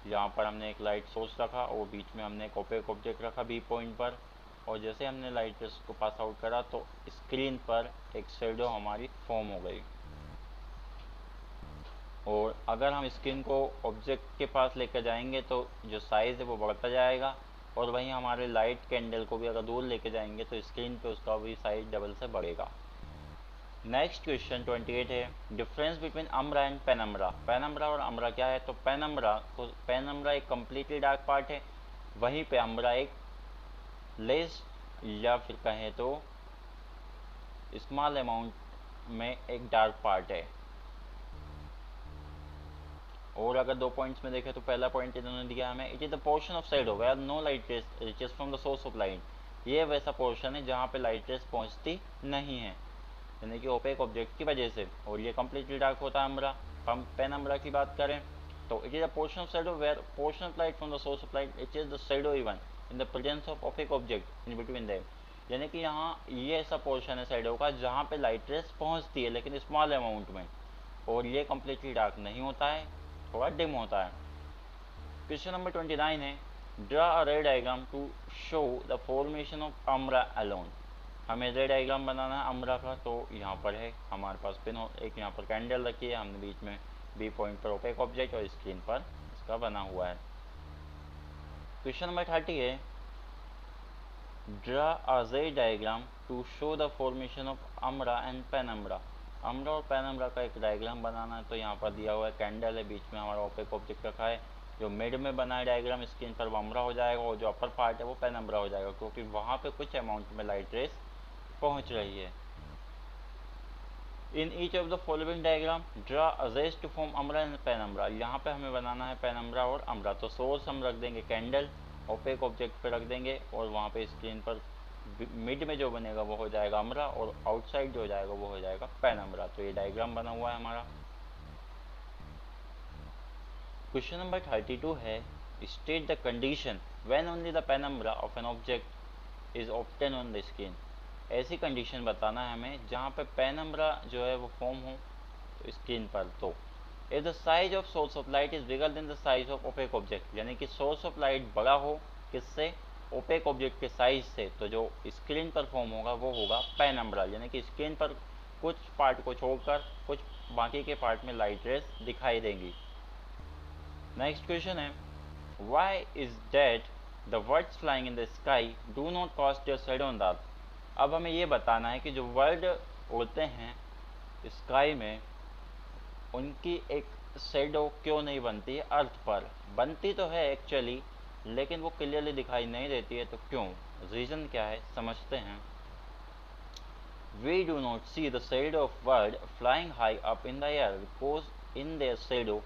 यहाँ पर हमने एक लाइट सोर्स रखा और बीच में हमने एक ओपेक ऑब्जेक्ट रखा बी पॉइंट पर, और जैसे हमने लाइट रेस को पास आउट करा तो स्क्रीन पर एक शैडो हमारी फॉर्म हो गई। और अगर हम स्क्रीन को ऑब्जेक्ट के पास लेकर जाएंगे तो जो साइज़ है वो बढ़ता जाएगा, और वहीं हमारे लाइट कैंडल को भी अगर दूर लेके जाएंगे तो स्क्रीन पे उसका भी साइज डबल से बढ़ेगा। नेक्स्ट क्वेश्चन 28 है, difference between umbra and penumbra. Penumbra और अम्ब्रा क्या है, तो पेनम्ब्रा एक कम्प्लीटली डार्क पार्ट है, वहीं पे अम्ब्रा एक लेस या फिर कहें तो स्मॉल अमाउंट में एक डार्क पार्ट है। और अगर दो पॉइंट्स में देखें तो पहला पॉइंट इन्होंने दिया हमें, it is the portion of shadow where no light rays reaches from the source of light. ये वैसा पोर्शन है जहाँ पे लाइट रेस पहुँचती नहीं है, यानी कि ओपेक ऑब्जेक्ट की वजह से, और ये कम्प्लीटली डार्क होता है अम्ब्रा। हम पेन अम्ब्रा की बात करें तो it is a portion of shadow where portion of light from the source of light it is the shadow even in the presence of opaque object in between them. यानी कि यहाँ ये ऐसा portion है शैडो का जहाँ पे light rays पहुँचती है लेकिन स्मॉल अमाउंट में, और ये कम्प्लीटली डार्क नहीं होता है, थोड़ा डिम होता है। क्वेश्चन नंबर 29 है, draw a ray diagram to show the formation of umbra alone. हमें रे डायग्राम बनाना है अम्ब्रा का, तो यहाँ पर है हमारे पास पिन एक यहाँ पर कैंडल रखी है, हमने बीच में बी पॉइंट पर ओपेक ऑब्जेक्ट और स्क्रीन पर इसका बना हुआ है। क्वेश्चन नंबर 30 है, draw a ray diagram to show the formation of umbra and penumbra. Umbra और पेनम्ब्रा का एक डायग्राम बनाना है, तो यहाँ पर दिया हुआ है कैंडल है, बीच में हमारा ओपेक ऑब्जेक्ट रखा है, जो मिड में बना है डायग्राम स्क्रीन पर वो अम्ब्रा हो जाएगा और जो अपर पार्ट है वो पेनम्ब्रा हो जाएगा, क्योंकि वहाँ पे कुछ अमाउंट में लाइट रेस पहुँच रही है। In each of the following diagram draw a rays to form umbra and penumbra. यहाँ पे हमें बनाना है पेनम्ब्रा और अम्ब्रा, तो सोर्स हम रख देंगे कैंडल, ओपेक ऑब्जेक्ट पे रख देंगे, और वहाँ पे स्क्रीन पर मिड में जो बनेगा वो हो जाएगा अम्ब्रा और आउटसाइड जो हो जाएगा वो हो जाएगा पेनम्ब्रा। तो ये डायग्राम बना हुआ है हमारा। क्वेश्चन नंबर 32 है, state the condition when only the penumbra of an object is obtain on the screen. ऐसी कंडीशन बताना है हमें जहाँ पे पेनम्ब्रा जो है वो फॉर्म हो तो स्क्रीन पर। तो if the size of source of light is bigger than the size of opaque object, यानी कि सोर्स ऑफ लाइट बड़ा हो किससे, ओपेक ऑब्जेक्ट के साइज से, तो जो स्क्रीन पर फॉर्म होगा वो होगा पेनम्ब्रा, यानी कि स्क्रीन पर कुछ पार्ट को छोड़कर कुछ बाकी के पार्ट में लाइट रेस दिखाई देंगी। नेक्स्ट क्वेश्चन है, why is that the birds flying in the sky do not cast their shadow on the earth. अब हमें ये बताना है कि जो बर्ड उड़ते हैं स्काई में उनकी एक शैडो क्यों नहीं बनती है अर्थ पर। बनती तो है एक्चुअली, लेकिन वो क्लियरली दिखाई नहीं देती है, तो क्यों, रीज़न क्या है समझते हैं। We do not see the shadow of bird flying high up in the air because in their shadow,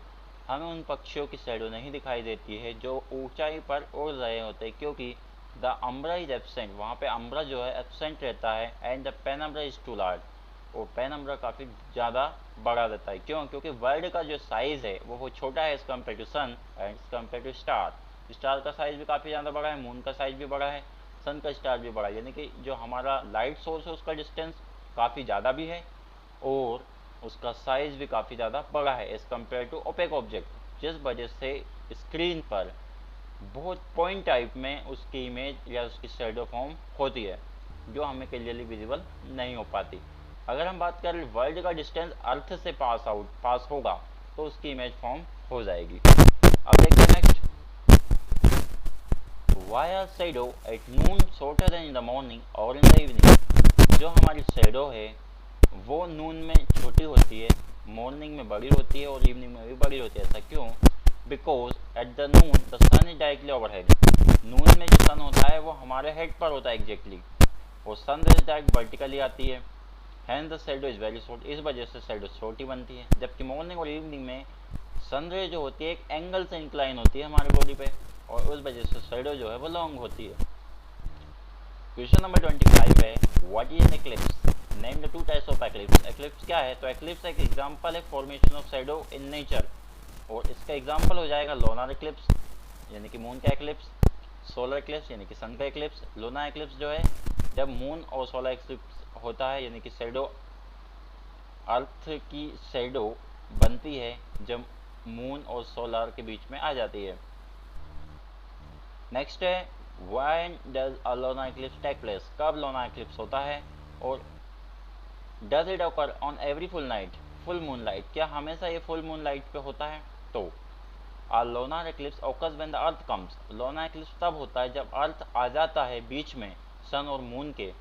हमें उन पक्षियों की शैडो नहीं दिखाई देती है जो ऊंचाई पर उड़ रहे होते हैं, क्योंकि द अम्ब्रा इज एब्सेंट, वहाँ पे अम्ब्रा जो है एब्सेंट रहता है, and the penumbra is too large, और पेनम्ब्रा काफ़ी ज़्यादा बड़ा रहता है। क्यों, क्योंकि वर्ल्ड का जो साइज़ है वो छोटा है as compare to sun and as compare to star. Star का साइज़ भी काफ़ी ज़्यादा बड़ा है, मून का साइज़ भी बड़ा है, सन का स्टार भी बड़ा है, यानी कि जो हमारा लाइट सोर्स है उसका डिस्टेंस काफ़ी ज़्यादा भी है और उसका साइज़ भी काफ़ी ज़्यादा बड़ा है as compare to opaque object, जिस वजह से स्क्रीन पर बहुत पॉइंट टाइप में उसकी इमेज या उसकी शेडो फॉर्म होती है जो हमें क्लियरली विजिबल नहीं हो पाती। अगर हम बात करें वर्ल्ड का डिस्टेंस अर्थ से पास होगा तो उसकी इमेज फॉर्म हो जाएगी। अब देखते हैं next, why are shadow at noon shorter than in the morning और इन द इवनिंग। जो हमारी शेडो है वो नून में छोटी होती है, मॉर्निंग में बड़ी होती है और इवनिंग में भी बड़ी होती है। ऐसा क्यों? Because at the noon the sun is directly over head. Noon में जो सन होता है वो हमारे हेड पर होता है एग्जैक्टली, और सन रेज डायरेक्ट वर्टिकली आती है, hand the shadow is very short, इस वजह से शेडो छोटी बनती है। जबकि मॉर्निंग और इवनिंग में सन रे जो होती है एक एंगल से इंक्लाइन होती है हमारी बॉडी पे, और उस वजह से शेडो जो है वो लॉन्ग होती है। क्वेश्चन नंबर 25 है, what is an eclipse? Name the two types of eclipse. Eclipse क्या है? तो एक्लिप्स एक एग्जांपल है formation of shadow in nature, और इसका एग्जांपल हो जाएगा लोनार एक्लिप्स यानी कि मून का एक्लिप्स, सोलर एक्लिप्स यानी कि सन का एक्लिप्स। लोनार एक्लिप्स जो है जब मून और सोलर एक्लिप्स होता है यानी कि शैडो, अर्थ की शैडो बनती है जब मून और सोलर के बीच में आ जाती है। नेक्स्ट है, when does a lunar eclipse take place? कब लोनार एक्लिप्स होता है? और does it occur on every full night? Full moon light, क्या हमेशा ये फुल मून लाइट पे होता है? तो a lunar eclipse occurs when the earth comes. Lunar eclipse तब होता है जब अर्थ आ जाता है बीच में सन और मून के।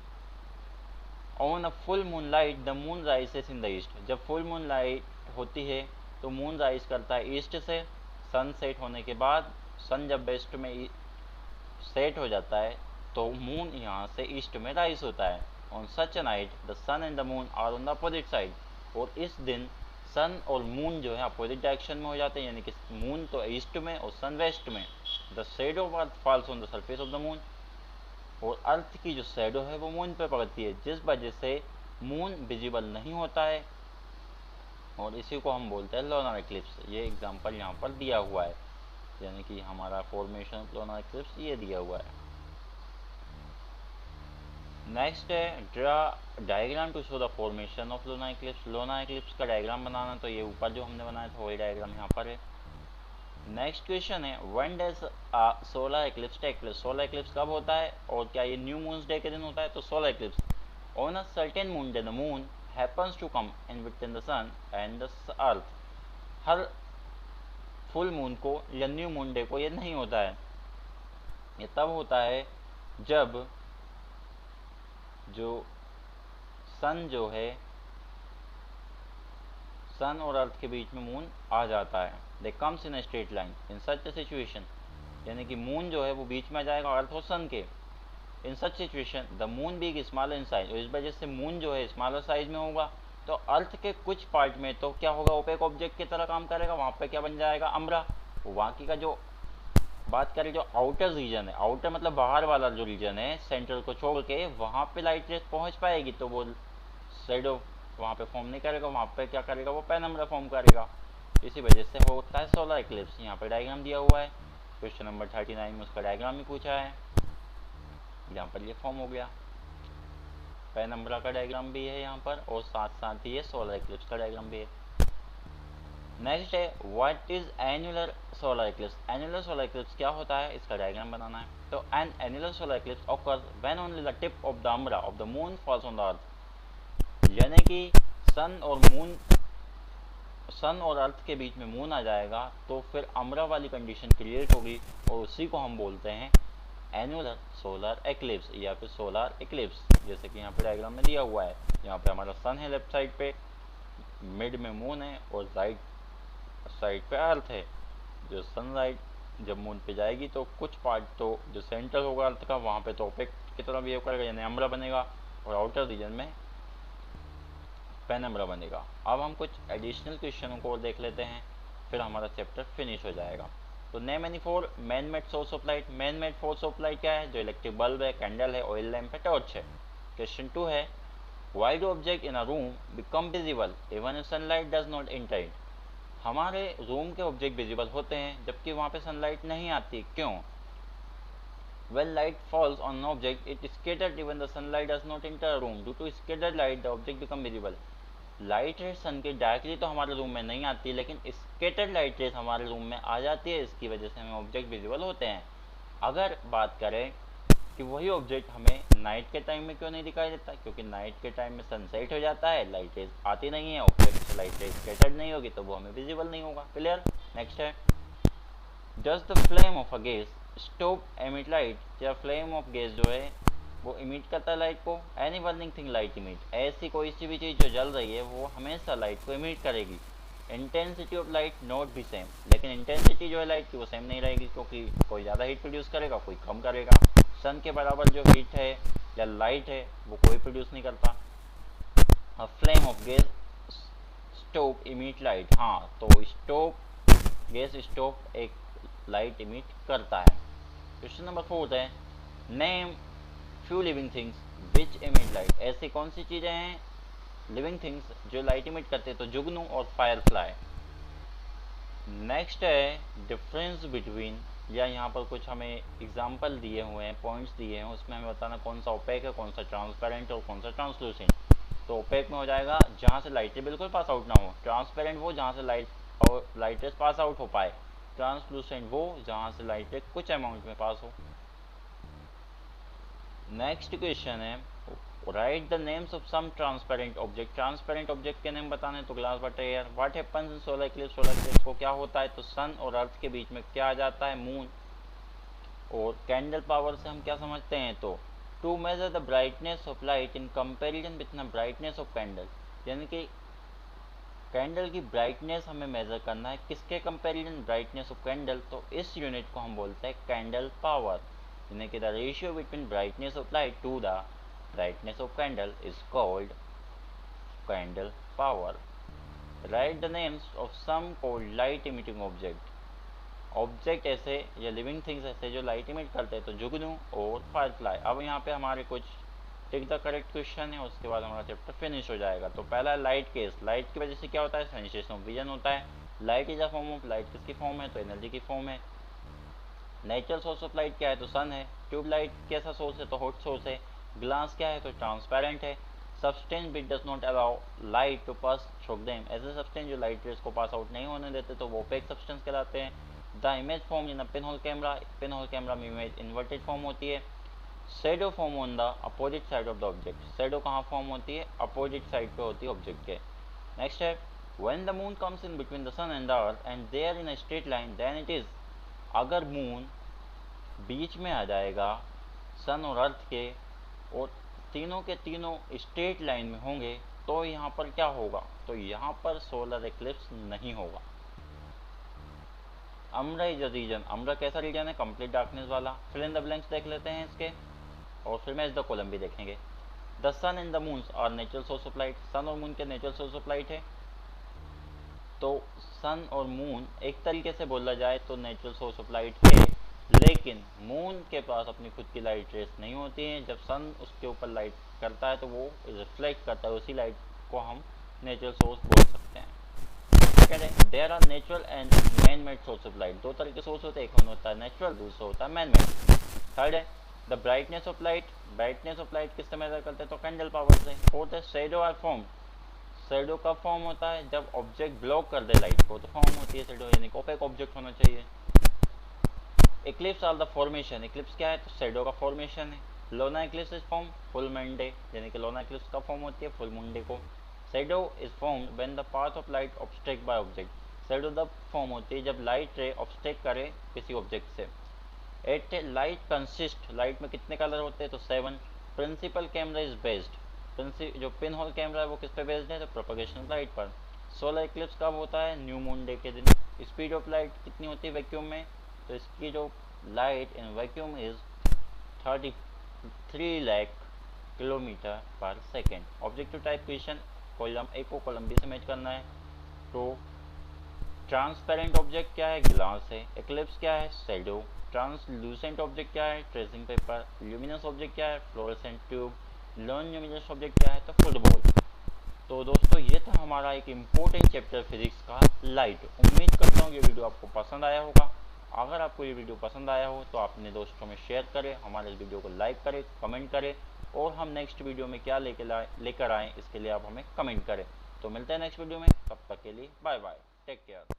On a full moon light the moon rises in the east. जब फुल मून लाइट होती है तो मून राइज करता है ईस्ट से। सन सेट होने के बाद, सन जब वेस्ट में सेट हो जाता है तो मून यहाँ से ईस्ट में राइज होता है। On such a night the sun and the moon are on the opposite side. और इस दिन सन और मून जो है अपोजिट डायरेक्शन में हो जाते हैं, यानी कि मून तो ईस्ट में और सन वेस्ट में। The shadow of earth false on the surface of the moon. और अर्थ की जो शेडो है वो मून पे पड़ती है, जिस वजह से मून विजिबल नहीं होता है, और इसी को हम बोलते हैं लोनार एक्लिप्स। ये एग्जांपल यहाँ पर दिया हुआ है, यानी कि हमारा फॉर्मेशन ऑफ लोनार एक्लिप्स ये दिया हुआ है। नेक्स्ट है, draw diagram to show the formation of lunar eclipse. Lunar eclipse का डायग्राम बनाना, तो ये ऊपर जो हमने बनाया था वही डायग्राम यहाँ पर है। नेक्स्ट क्वेश्चन है, when does solar eclipse take place? Solar eclipse कब होता है और क्या ये न्यू मून डे के दिन होता है? तो solar eclipse on a certain moon day the moon happens to come in between the sun and the earth. हर फुल मून को या न्यू मून डे को ये नहीं होता है। ये तब होता है जब जो सन जो है, सन और अर्थ के बीच में मून आ जाता है। They comes in a straight line in such a situation, यानी कि मून जो है वो बीच में आ जाएगा अर्थ और सन के। In such situation the moon being smaller in size, और इस वजह से मून जो है स्मॉलर साइज में होगा तो अर्थ के कुछ पार्ट में तो क्या होगा, ओपेक ऑब्जेक्ट की तरह काम करेगा। वहाँ पे क्या बन जाएगा, अम्ब्रा। वहाँ की का जो बात करें जो आउटर रीजन है, आउटर मतलब बाहर वाला जो रीजन है सेंटर को छोड़ के, वहाँ पे लाइट रेस पहुँच पाएगी तो वो शेडो वहाँ पे फॉर्म नहीं करेगा। वहाँ पे क्या करेगा, वो पेनम्ब्रा फॉर्म करेगा। इसी वजह से होता है सोलर एक्लिप्स। यहाँ पे डायग्राम दिया हुआ है, क्वेश्चन नंबर 39 में उसका डायग्राम ही पूछा है। यहाँ पर ये फॉर्म हो गया, पेनम्ब्रा का डायग्राम भी है यहाँ पर, और साथ साथ ही ये सोलर एक्लिप्स का डायग्राम भी है। नेक्स्ट है, what is annular solar eclipse? Annular solar eclipse क्या होता है, इसका डायग्राम बनाना है। तो an annular solar eclipse occurs when only the tip of the umbra of the moon falls on the earth. यानी कि सन और अर्थ के बीच में मून आ जाएगा तो फिर अम्ब्रा वाली कंडीशन क्रिएट होगी, और उसी को हम बोलते हैं एनुलर सोलर एक्लिप्स या फिर सोलर एक्लिप्स। जैसे कि यहाँ पे डायग्राम में दिया हुआ है, यहाँ पे हमारा सन है लेफ्ट साइड पे, मिड में मून है और राइट साइड पे अर्थ है। जो सनलाइट जब मून पे जाएगी तो कुछ पार्ट तो जो सेंटर होगा अर्थ का वहाँ पे तो ओपेक की तरह बिहेव करेगा, यानी अम्ब्रा बनेगा, और आउटर रीजन में पेनम्ब्रा बनेगा। अब हम कुछ एडिशनल क्वेश्चनों को देख लेते हैं, फिर हमारा चैप्टर फिनिश हो जाएगा। तो name any four man made source of light. Man made source of light क्या है? जो इलेक्ट्रिक बल्ब है, कैंडल है, ऑयल लैम्प है, टॉर्च है। क्वेश्चन 2 है, why do object in a room become visible even if sunlight does not enter it? हमारे room के ऑब्जेक्ट विजिबल होते हैं जबकि वहाँ पे सनलाइट नहीं आती, क्यों? When light falls on an object, it is scattered even the sunlight does not enter a room. Due to scattered light, the object become visible. Light rays sun के directly तो हमारे रूम में नहीं आती, लेकिन स्केटर्ड लाइट रेज हमारे room में आ जाती है, इसकी वजह से हमें ऑब्जेक्ट विजिबल होते हैं। अगर बात करें कि वही ऑब्जेक्ट हमें नाइट के टाइम में क्यों नहीं दिखाई देता, क्योंकि नाइट के टाइम में सनसेट हो जाता है, लाइट रेज आती नहीं है, ऑब्जेक्ट से लाइट रेज स्कैटर्ड नहीं होगी तो वो हमें विजिबल नहीं होगा। क्लियर। नेक्स्ट है, does the flame of a gas stove emit light. या फ्लेम ऑफ गैस जो है वो इमिट करता है लाइट को। Any burning thing light emit. ऐसी कोई सी भी चीज़ जो जल रही है वो हमेशा लाइट को इमिट करेगी। Intensity of light not be same. लेकिन इंटेंसिटी जो है लाइट की वो सेम नहीं रहेगी, क्योंकि कोई ज़्यादा हीट प्रोड्यूस करेगा, कोई कम करेगा। सन के बराबर जो हीट है या लाइट है वो कोई प्रोड्यूस नहीं करता। अ flame of gas stove emit light. हाँ, तो स्टोव, गैस स्टोव एक लाइट इमिट करता है। क्वेश्चन नंबर 4 है, name few living things which emit light. ऐसी कौन सी चीज़ें हैं लिविंग थिंग्स जो लाइट इमिट करते हैं, तो जुगनू और फायर फ्लाई। नेक्स्ट है डिफरेंस बिटवीन, या यहाँ पर कुछ हमें एग्जांपल दिए हुए हैं, पॉइंट्स दिए हैं, उसमें हमें बताना कौन सा ओपेक है, कौन सा ट्रांसपेरेंट और कौन सा ट्रांसलूसेंट। तो ओपेक में हो जाएगा जहाँ से लाइट बिल्कुल पास आउट ना हो। ट्रांसपेरेंट वो जहाँ से लाइट रेज पास आउट हो पाए। ट्रांसलूसेंट वो जहाँ से लाइट रेज कुछ अमाउंट में पास हो। नेक्स्ट क्वेश्चन है, write the names of some transparent object. Transparent object के नेम बताने, तो glass water air. What happens in solar eclipse. Solar eclipse को क्या होता है, तो सन और अर्थ के बीच में क्या आ जाता है, मून। और कैंडल पावर से हम क्या समझते हैं, तो to measure the brightness of light in comparison with the brightness of candle. यानी कि कैंडल की ब्राइटनेस हमें मेजर करना है, किसके कंपेरिजन, ब्राइटनेस ऑफ कैंडल। तो इस यूनिट को हम बोलते हैं कैंडल पावर। यानी कि the ratio between brightness of light to the brightness of candle is called candle power. Write the names of some cold light emitting object. Object ऐसे या लिविंग थिंग्स ऐसे जो लाइट इमिट करते हैं, तो जुगनू और फायरफ्लाई। अब यहाँ पे हमारे कुछ टिक द करेक्ट क्वेश्चन है, उसके बाद हमारा चैप्टर फिनिश हो जाएगा। तो पहला लाइट केस। लाइट की वजह से क्या होता है, सेंसेशन ऑफ विजन होता है। Light is a form of, light किसकी फॉर्म है, तो एनर्जी की फॉर्म है। नेचुरल सोर्स ऑफ लाइट क्या है, तो सन है। ट्यूबलाइट कैसा सोर्स है, तो हॉट सोर्स है। ग्लास क्या है, तो ट्रांसपेरेंट है। Substance which does not allow light to pass through them. ऐसे सब्सटेंस जो लाइट रेज को पास आउट नहीं होने देते, तो वो ओपेक सब्सटेंस कहलाते हैं। The image form in a pin hole camera. Pin hole camera में इमेज इन्वर्टेड फॉर्म होती है। Shadow form on the opposite side of the object. Shadow कहाँ फॉर्म होती है, अपोजिट साइड पे होती है ऑब्जेक्ट के। नेक्स्ट है, when the moon comes in between the sun and the earth and they are in a straight line then it is. अगर moon बीच में आ जाएगा सन और अर्थ के, और तीनों के तीनों स्ट्रेट लाइन में होंगे, तो यहाँ पर क्या होगा, तो यहाँ पर सोलर इक्लिप्स नहीं होगा। Umbra is a region. Umbra कैसा रीजन है, कंप्लीट डार्कनेस वाला। फिल इन द ब्लैंक्स देख लेते हैं इसके, और फिर मैच द कॉलम भी देखेंगे। The sun and the moons are natural source of light. Sun और मून के नेचुरल सोर्स ऑफ लाइट है। तो सन और मून एक तरीके से बोला जाए तो नेचुरल सोर्स ऑफ लाइट है, लेकिन मून के पास अपनी खुद की लाइट रेस नहीं होती है। जब सन उसके ऊपर लाइट करता है तो वो रिफ्लेक्ट करता है, उसी लाइट को हम नेचुरल सोर्स बोल सकते हैं। कहते हैं there are natural and man made source of light. दो तरह के सोर्स होते हैं, एक होता है नेचुरल, दूसरा होता है मैन मेड। थर्ड है the brightness of light. Brightness of light किससे मेजर करते हैं, तो कैंडल पावर से। फोर्थ है शेडो आर फॉर्म। शेडो कब फॉर्म होता है, जब ऑब्जेक्ट ब्लॉक कर दे लाइट को, तो फॉर्म होती है शेडो, यानी ओपेक ऑब्जेक्ट होना चाहिए। Eclipse are the formation. Eclipse क्या है, तो शेडो का फॉर्मेशन है। Lunar eclipse is form full moon day, यानी कि लोना इक्लिप्स कब फॉर्म होती है, फुल मून डे को। Shadow is formed when the path of light obstruct by object. Shadow तब फॉर्म होती है जब लाइट रे ऑब्स्ट्रैक्ट करे किसी ऑब्जेक्ट से। Eight light consist. लाइट में कितने कलर होते हैं, तो 7। Principle camera is based. जो पिन होल कैमरा है वो किस पे बेस्ड है, तो प्रोपगेशन लाइट पर। सोलर इक्लिप्स कब होता है, न्यू मून डे के दिन। स्पीड ऑफ लाइट कितनी होती है वैक्यूम में, तो इसकी जो light in vacuum is 33 lakh kilometre पर second. Objective type question, column A को कॉलम बी से मैच करना है। तो ट्रांसपेरेंट ऑब्जेक्ट क्या है, ग्लास है। इक्लिप्स क्या है, शेडो। ट्रांसलूसेंट ऑब्जेक्ट क्या है, ट्रेसिंग पेपर। ल्यूमिनस ऑब्जेक्ट क्या है, fluorescent tube. Non luminous object क्या है, तो फुटबॉल। तो दोस्तों ये था हमारा एक इम्पोर्टेंट चैप्टर फिजिक्स का, लाइट। उम्मीद करता हूँ ये वीडियो आपको पसंद आया होगा। अगर आपको ये वीडियो पसंद आया हो तो अपने दोस्तों में शेयर करें, हमारे इस वीडियो को लाइक करें, कमेंट करें, और हम नेक्स्ट वीडियो में क्या लेकर आएँ इसके लिए आप हमें कमेंट करें। तो मिलते हैं नेक्स्ट वीडियो में, तब तक के लिए बाय बाय, टेक केयर।